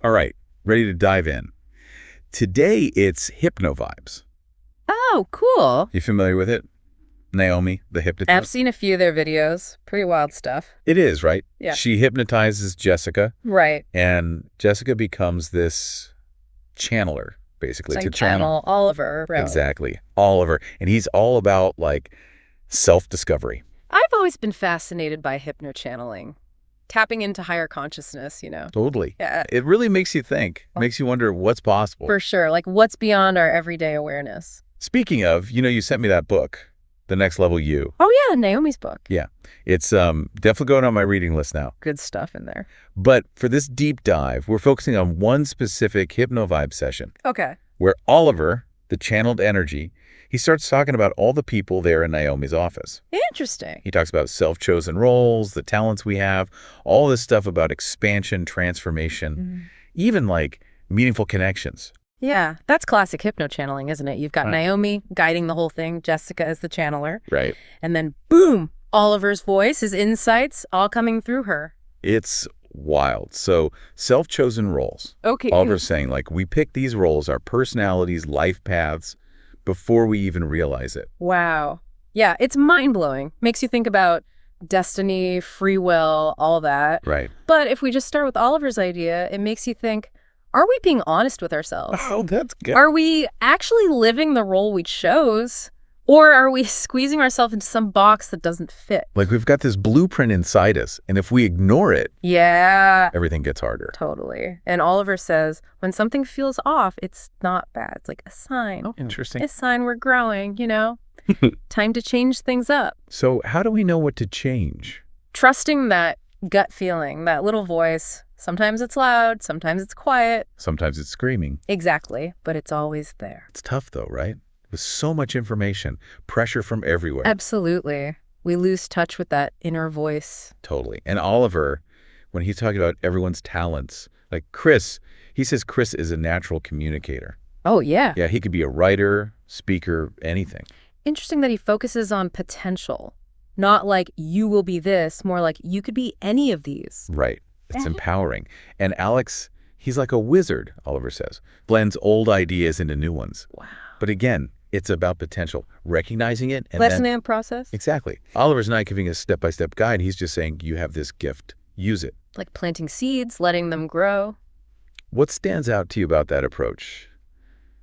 All right, ready to dive in. Today, it's Hypnovibes. Oh, cool. You familiar with it? Naomi, the I've hypnotist? seen a few of their videos. Pretty wild stuff. It is, right? Yeah. She hypnotizes Jessica, Right. and Jessica becomes this channeler, basically. It's To like channel Oliver. Bro. Exactly. Oliver. And he's all about, like, self-discovery. I've always been fascinated by hypnochanneling. Tapping into higher consciousness, Totally. Yeah. It really makes you think. Makes you wonder what's possible. For sure. Like what's beyond our everyday awareness. Speaking of, you sent me that book, The Next Level You. Oh, yeah. Naomi's book. Yeah. It's definitely going on my reading list now. Good stuff in there. But for this deep dive, we're focusing on one specific Hypnovibe session Okay. where Oliver, the channeled energy, he starts talking about all the people there in Naomi's office. Interesting. He talks about self-chosen roles, the talents we have, all this stuff about expansion, transformation, even like meaningful connections. Yeah. That's classic hypnochanneling, isn't it? You've got Naomi guiding the whole thing, Jessica as the channeler. Right. And then boom, Oliver's voice, his insights, all coming through her. It's wild. So self-chosen roles. Okay. Oliver's saying, like, we pick these roles, our personalities, life paths, before we even realize it. Wow. Yeah, it's mind-blowing. Makes you think about destiny, free will, all that. Right. But if we just start with Oliver's idea, it makes you think, are we being honest with ourselves? Oh, that's good. Are we actually living the role we chose? Or are we squeezing ourselves into some box that doesn't fit? Like, we've got this blueprint inside us, and if we ignore it, Yeah. everything gets harder. Totally. And Oliver says, when something feels off, it's not bad. It's like a sign. Oh, interesting. A sign we're growing, Time to change things up. So how do we know what to change? Trusting that gut feeling, that little voice. Sometimes it's loud, sometimes it's quiet. Sometimes it's screaming. Exactly, but it's always there. It's tough, though, right? With so much information, pressure from everywhere. Absolutely. We lose touch with that inner voice. Totally. And Oliver, when he's talking about everyone's talents, like Chris, he says Chris is a natural communicator. Oh, yeah. Yeah, he could be a writer, speaker, anything. Interesting that he focuses on potential. Not like you will be this, more like you could be any of these. Right. It's empowering. And Alex, he's like a wizard, Oliver says. Blends old ideas into new ones. Wow. But again, it's about potential, recognizing it. And Lesson and process? Exactly. Oliver's not giving a step-by-step guide. He's just saying, you have this gift. Use it. Like planting seeds, letting them grow. What stands out to you about that approach?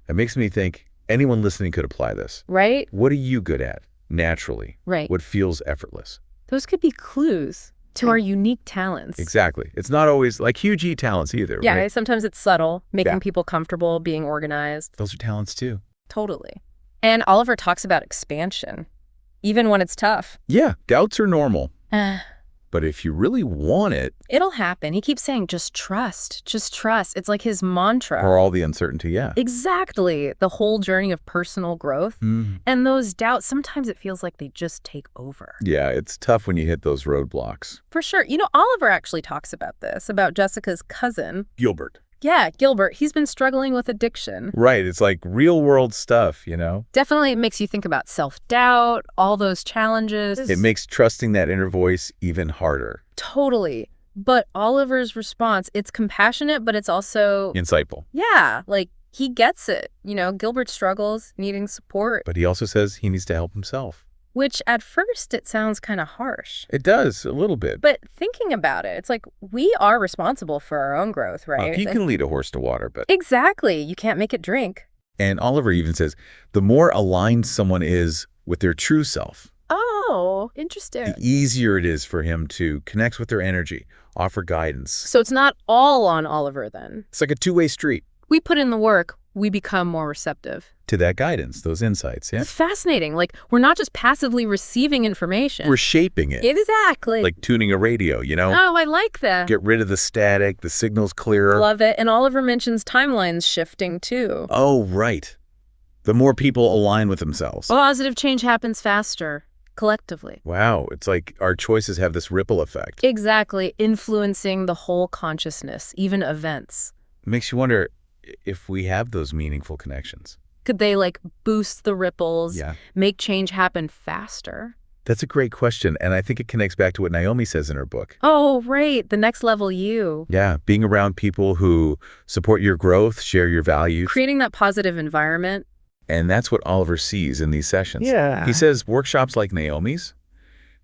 It makes me think anyone listening could apply this. Right? What are you good at, naturally? Right. What feels effortless? Those could be clues to our unique talents. Exactly. It's not always like QHHT talents either, Yeah, right? sometimes it's subtle, making people comfortable, being organized. Those are talents too. Totally. And Oliver talks about expansion, even when it's tough. Yeah, doubts are normal. But if you really want it, It'll happen. He keeps saying, just trust, just trust. It's like his mantra. for all the uncertainty, yeah. Exactly. The whole journey of personal growth. And those doubts, sometimes it feels like they just take over. Yeah, it's tough when you hit those roadblocks. For sure. Oliver actually talks about this, about Jessica's cousin. Gilbert. Yeah, Gilbert. He's been struggling with addiction. Right. It's like real world stuff, Definitely it makes you think about self-doubt, all those challenges. It makes trusting that inner voice even harder. Totally. But Oliver's response, it's compassionate, but it's also... Insightful. Yeah, like he gets it. Gilbert struggles, needing support. But he also says he needs to help himself. Which at first it sounds kind of harsh. It does, a little bit. But thinking about it, it's like we are responsible for our own growth, right? He can lead a horse to water, but... Exactly. You can't make it drink. And Oliver even says, the more aligned someone is with their true self, Oh, interesting. the easier it is for him to connect with their energy, offer guidance. So it's not all on Oliver then. It's like a two-way street We put in the work, we become more receptive. to that guidance, those insights, yeah? It's fascinating. Like, we're not just passively receiving information. We're shaping it. Exactly. Like tuning a radio, Oh, I like that. Get rid of the static, the signal's clearer. Love it. And Oliver mentions timelines shifting, too. Oh, right. The more people align with themselves. Positive change happens faster, collectively. Wow, it's like our choices have this ripple effect. Exactly. Influencing the whole consciousness, even events. It makes you wonder if we have those meaningful connections. Could they, boost the ripples, Yeah. make change happen faster? That's a great question, and I think it connects back to what Naomi says in her book. Oh, right. The next level you. Yeah, being around people who support your growth, share your values. Creating that positive environment. And that's what Oliver sees in these sessions. Yeah. He says workshops like Naomi's,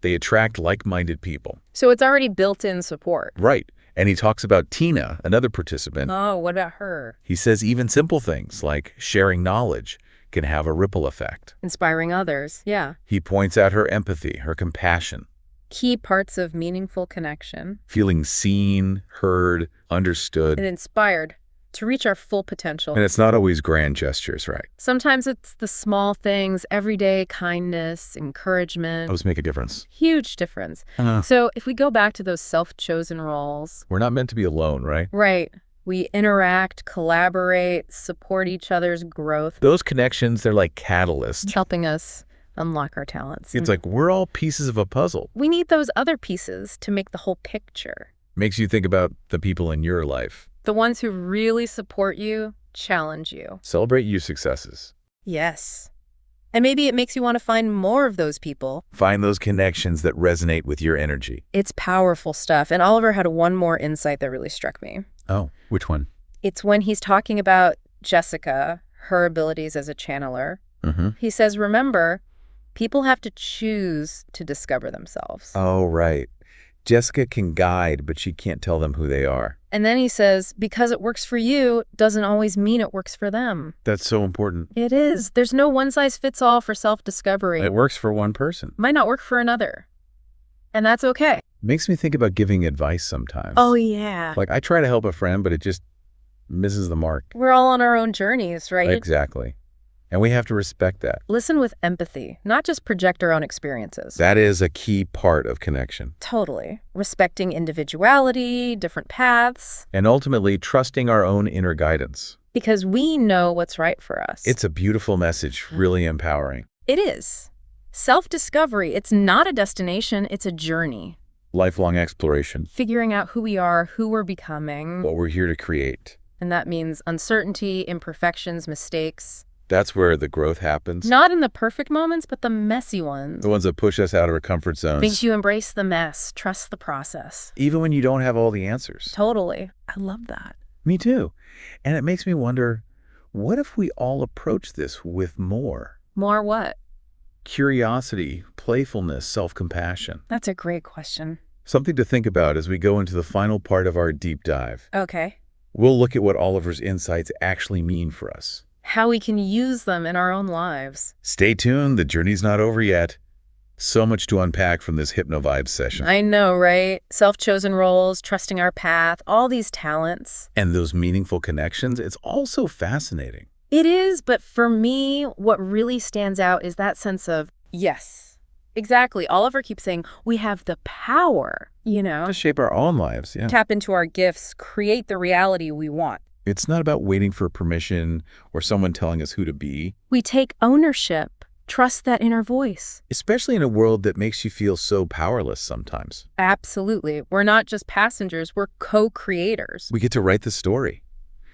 they attract like-minded people. So it's already built-in support. Right. And he talks about Tina, another participant. Oh, what about her? He says even simple things like sharing knowledge can have a ripple effect. Inspiring others. Yeah. He points out her empathy, her compassion. Key parts of meaningful connection. Feeling seen, heard, understood. And inspired to reach our full potential. And it's not always grand gestures, right? Sometimes it's the small things, everyday kindness, encouragement. Those make a difference. Huge difference. So if we go back to those self-chosen roles. We're not meant to be alone, right? Right. We interact, collaborate, support each other's growth. Those connections, they're like catalysts. Helping us unlock our talents. It's like we're all pieces of a puzzle. We need those other pieces to make the whole picture. Makes you think about the people in your life. The ones who really support you, challenge you. Celebrate your successes. Yes. And maybe it makes you want to find more of those people. Find those connections that resonate with your energy. It's powerful stuff. And Oliver had one more insight that really struck me. Oh, which one? It's when he's talking about Jessica, her abilities as a channeler. He says, remember, people have to choose to discover themselves. Oh, right. Jessica can guide, but she can't tell them who they are. And then he says, because it works for you doesn't always mean it works for them. That's so important. It is. There's no one-size-fits-all for self-discovery. It works for one person. Might not work for another. And that's okay. Makes me think about giving advice sometimes. Oh, yeah. Like I try to help a friend, but it just misses the mark. We're all on our own journeys, right? Exactly. And we have to respect that. Listen with empathy, not just project our own experiences. That is a key part of connection. Totally. Respecting individuality, different paths. And ultimately, trusting our own inner guidance. Because we know what's right for us. It's a beautiful message, really empowering. It is. Self-discovery, it's not a destination, it's a journey. Lifelong exploration. Figuring out who we are, who we're becoming. What we're here to create. And that means uncertainty, imperfections, mistakes. That's where the growth happens. Not in the perfect moments, but the messy ones. The ones that push us out of our comfort zones. Makes you embrace the mess, trust the process. Even when you don't have all the answers. Totally. I love that. Me too. And it makes me wonder, what if we all approach this with more? More what? Curiosity, playfulness, self-compassion. That's a great question. Something to think about as we go into the final part of our deep dive. Okay. We'll look at what Oliver's insights actually mean for us. How we can use them in our own lives. Stay tuned, the journey's not over yet. So much to unpack from this Hypno-Vibes session. I know, right? Self-chosen roles, trusting our path, all these talents. And those meaningful connections, it's all so fascinating. It is, but for me, what really stands out is that sense of, yes, exactly. Oliver keeps saying, we have the power, To shape our own lives, yeah. Tap into our gifts, create the reality we want. It's not about waiting for permission or someone telling us who to be. We take ownership, trust that inner voice. Especially in a world that makes you feel so powerless sometimes. Absolutely. We're not just passengers, we're co-creators. We get to write the story.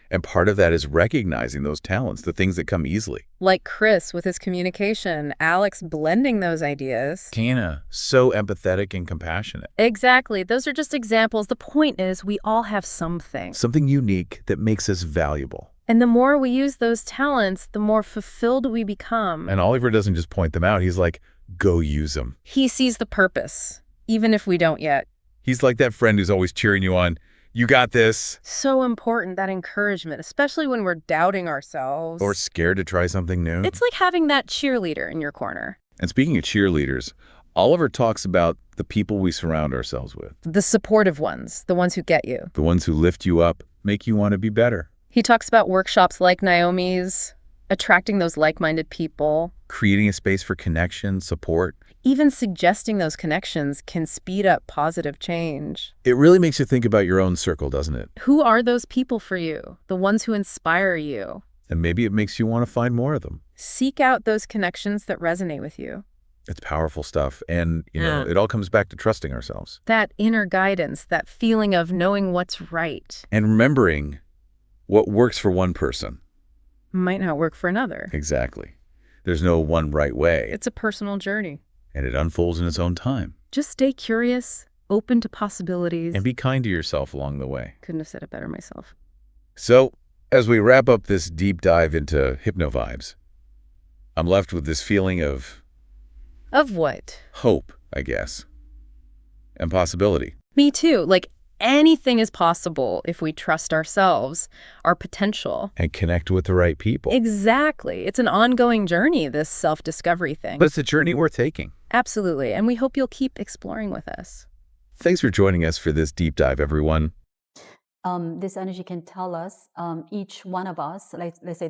And part of that is recognizing those talents, the things that come easily. Like Chris with his communication, Alex blending those ideas. Tina, so empathetic and compassionate. Exactly. Those are just examples. The point is we all have something. Something unique that makes us valuable. And the more we use those talents, the more fulfilled we become. And Oliver doesn't just point them out. He's like, go use them. He sees the purpose, even if we don't yet. He's like that friend who's always cheering you on. You got this. So important, that encouragement, especially when we're doubting ourselves. Or scared to try something new. It's like having that cheerleader in your corner. And speaking of cheerleaders, Oliver talks about the people we surround ourselves with. The supportive ones, the ones who get you. The ones who lift you up, make you want to be better. He talks about workshops like Naomi's, attracting those like-minded people. Creating a space for connection, support. Even suggesting those connections can speed up positive change. It really makes you think about your own circle, doesn't it? Who are those people for you? The ones who inspire you. And maybe it makes you want to find more of them. Seek out those connections that resonate with you. It's powerful stuff. And, it all comes back to trusting ourselves. That inner guidance, that feeling of knowing what's right. And remembering what works for one person Might not work for another. Exactly. There's no one right way. It's a personal journey. And it unfolds in its own time. Just stay curious, open to possibilities. And be kind to yourself along the way. Couldn't have said it better myself. So, as we wrap up this deep dive into hypno-vibes, I'm left with this feeling of... Of what? hope, I guess. And possibility. Me too. Like, anything is possible if we trust ourselves, our potential. And connect with the right people. Exactly. It's an ongoing journey, this self-discovery thing. But it's a journey worth taking. Absolutely. And we hope you'll keep exploring with us. Thanks for joining us for this deep dive, everyone. This energy can tell us, each one of us, let's say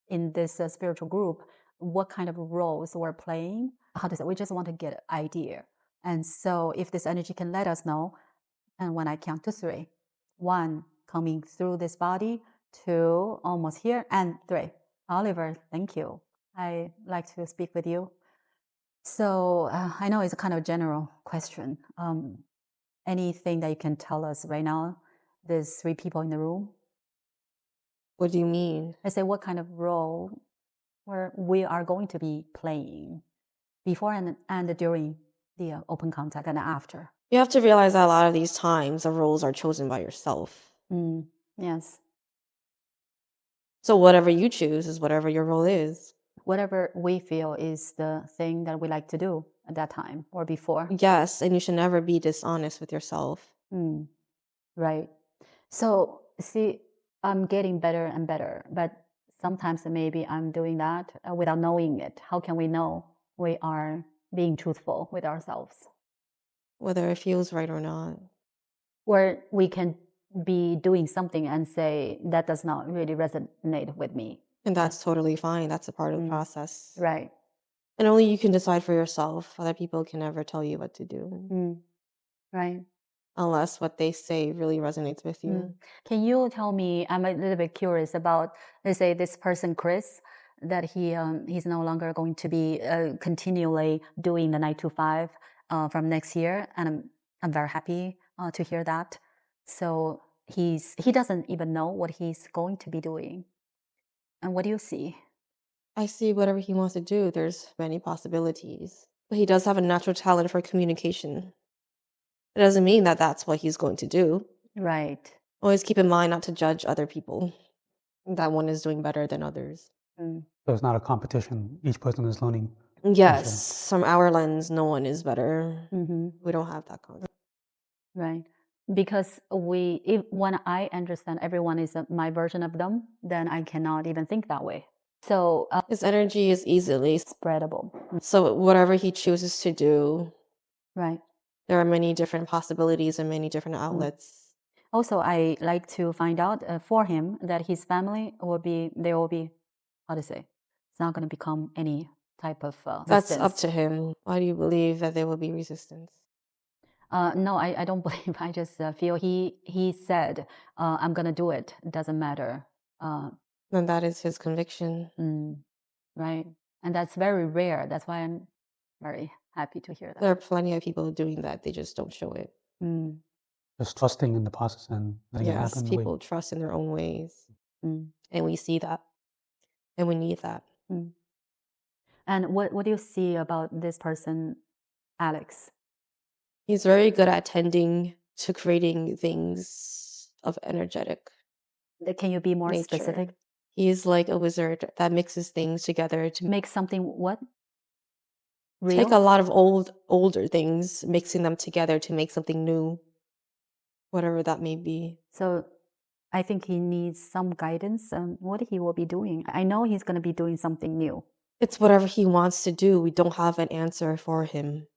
in this spiritual group, what kind of roles we're playing. How to say? We just want to get an idea. And so if this energy can let us know, and when I count to 3, 1, coming through this body, 2, almost here, and 3. Oliver, thank you. I like to speak with you. So I know it's a kind of general question. Anything that you can tell us right now? There's 3 people in the room. What do you mean? I say, what kind of role we are going to be playing before and during the open contact and after? You have to realize that a lot of these times the roles are chosen by yourself. Yes. So whatever you choose is whatever your role is. Whatever we feel is the thing that we like to do at that time or before. Yes, and you should never be dishonest with yourself. Right. So, see, I'm getting better and better, but sometimes maybe I'm doing that without knowing it. How can we know we are being truthful with ourselves? Whether it feels right or not. Or we can be doing something and say, that does not really resonate with me. And that's totally fine. That's a part of the process. Right. And only you can decide for yourself. Other people can never tell you what to do. Right. Unless what they say really resonates with you. Can you tell me, I'm a little bit curious about, let's say this person, Chris, that he's no longer going to be continually doing the 9 to 5 from next year. And I'm very happy to hear that. So he doesn't even know what he's going to be doing. And what do you see? I see whatever he wants to do. There's many possibilities. But he does have a natural talent for communication. It doesn't mean that that's what he's going to do. Right. Always keep in mind not to judge other people. That one is doing better than others. So it's not a competition. Each person is learning. Yes, from our lens, no one is better. We don't have that concept. Right. Because when I understand everyone is my version of them, then I cannot even think that way. So his energy is easily spreadable. So whatever he chooses to do, right. There are many different possibilities and many different outlets. Also, I like to find out for him that his family will be, how to say, it's not going to become any type of That's resistance. up to him. Why do you believe that there will be resistance? No, I don't believe. I just feel he said, I'm going to do it. It doesn't matter. Then that is his conviction. Right. And that's very rare. That's why I'm very happy to hear that. There are plenty of people doing that. They just don't show it. Just trusting in the process and letting it happen. Yes, people trust in their own ways. And we see that. And we need that. And what do you see about this person, Alex? He's very good at tending to creating things of energetic. Can you be more nature. specific? He's like a wizard that mixes things together to Make something what? Real? take a lot of older things, mixing them together to make something new, whatever that may be. So I think he needs some guidance on what he will be doing. I know he's going to be doing something new. It's whatever he wants to do. We don't have an answer for him.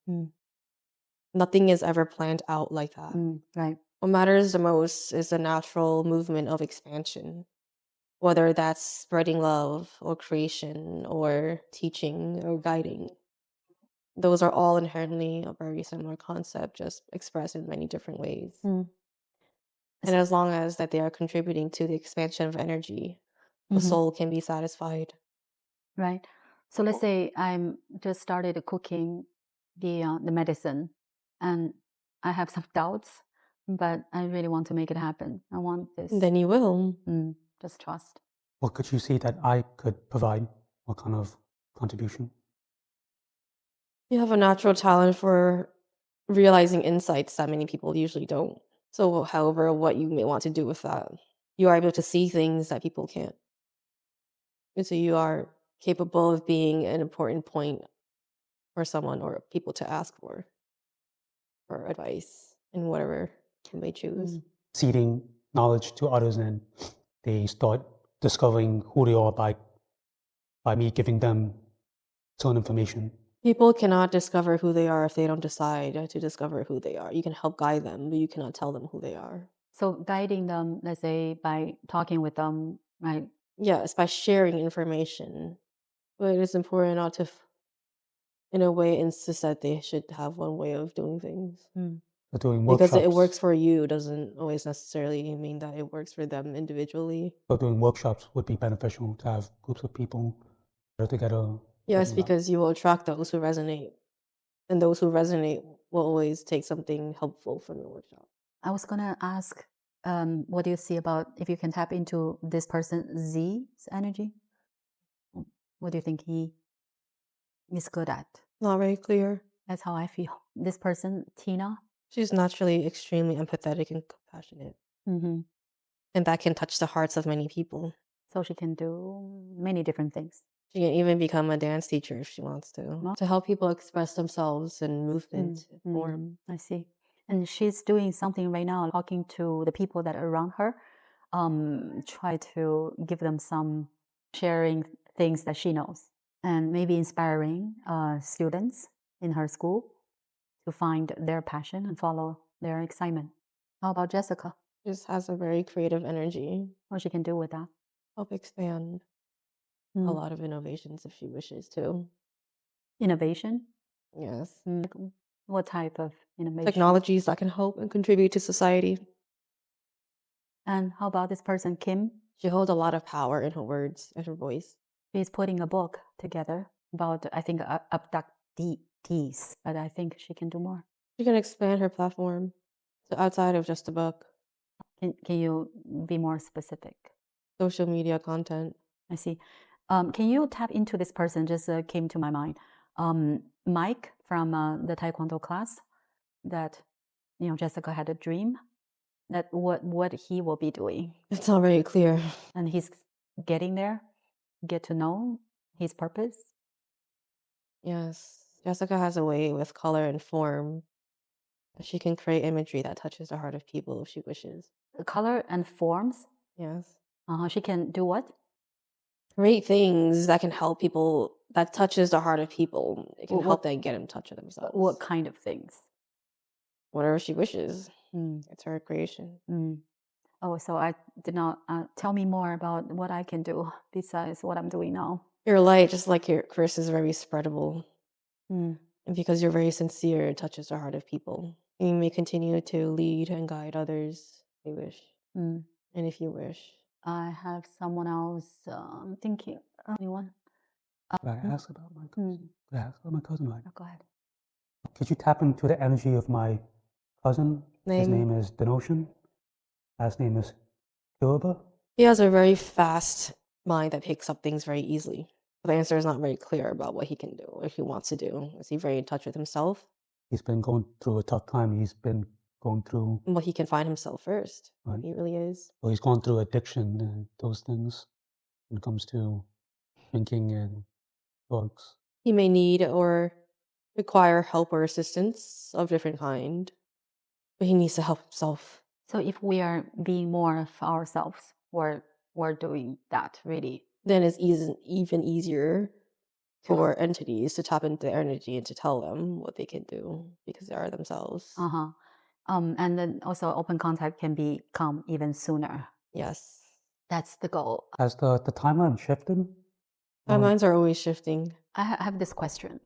Nothing is ever planned out like that. Right. What matters the most is the natural movement of expansion, whether that's spreading love or creation or teaching or guiding. Those are all inherently a very similar concept, just expressed in many different ways. And as long as that they are contributing to the expansion of energy, the soul can be satisfied. Right. So let's say I'm just started cooking the medicine, and I have some doubts, but I really want to make it happen. I want this. Then you will. Just trust. What could you see that I could provide? What kind of contribution? You have a natural talent for realizing insights that many people usually don't. So, however, what you may want to do with that, you are able to see things that people can't. And so you are capable of being an important point for someone or people to ask for advice in whatever you may choose. Seeding knowledge to others, and they start discovering who they are by me giving them certain information. People cannot discover who they are if they don't decide to discover who they are. You can help guide them, but you cannot tell them who they are. So guiding them, let's say by talking with them, right? Yes, by sharing information. But it's important not to, in a way, insist that they should have one way of doing things. They're doing Because it workshops. works for you doesn't always necessarily mean that it works for them individually. So doing workshops would be beneficial to have groups of people that are together. Yes, talking about- because you will attract those who resonate. And those who resonate will always take something helpful from the workshop. I was gonna ask, what do you see about if you can tap into this person Z's energy? What do you think he is good at? Not very clear. That's how I feel. This person, Tina. She's naturally extremely empathetic and compassionate. Mm-hmm. And that can touch the hearts of many people. So she can do many different things. She can even become a dance teacher if she wants to help people express themselves in movement form. I see. And she's doing something right now, talking to the people that are around her, try to give them some sharing things that she knows, and maybe inspiring students in her school to find their passion and follow their excitement. How about Jessica? Just has a very creative energy. What she can do with that? Help expand a lot of innovations if she wishes to. Innovation? Yes. What type of innovation? Technologies that can help and contribute to society. And how about this person, Kim? She holds a lot of power in her words and her voice. She's putting a book together about, I think, abductees, but I think she can do more. She can expand her platform to outside of just a book. Can you be more specific? Social media content. I see. Can you tap into this person? Just came to my mind. Mike from the Taekwondo class that, Jessica had a dream that what he will be doing. It's not very clear. And he's getting there, get to know his purpose. Yes. Jessica has a way with color and form. She can create imagery that touches the heart of people if she wishes. Color and forms. Yes. She can do what? Create things that can help people, that touches the heart of people. It can help them get in touch with themselves. What kind of things? Whatever she wishes. It's her creation. Oh, so I did not tell me more about what I can do besides what I'm doing now. Your light, just like Chris, is very spreadable. And because you're very sincere, it touches the heart of people. And you may continue to lead and guide others if you wish. And if you wish. I have someone else thinking. Anyone? Could I ask about my cousin? Could I ask about my cousin? Right? Go ahead. Could you tap into the energy of my cousin? His name is Denotion. Last name is Yoruba. He has a very fast mind that picks up things very easily. The answer is not very clear about what he can do or he wants to do. Is he very in touch with himself? He's been going through a tough time. He's been going through... Well, he can find himself first. Right. He really is. Well, he's gone through addiction and those things when it comes to drinking and drugs. He may need or require help or assistance of different kind, but he needs to help himself. So if we are being more of ourselves, we're doing that really. Then it's even easier for entities to tap into their energy and to tell them what they can do because they are themselves. And then also open contact can become even sooner. Yes. That's the goal. Has the timeline shifted? Timelines are always shifting. I have this question.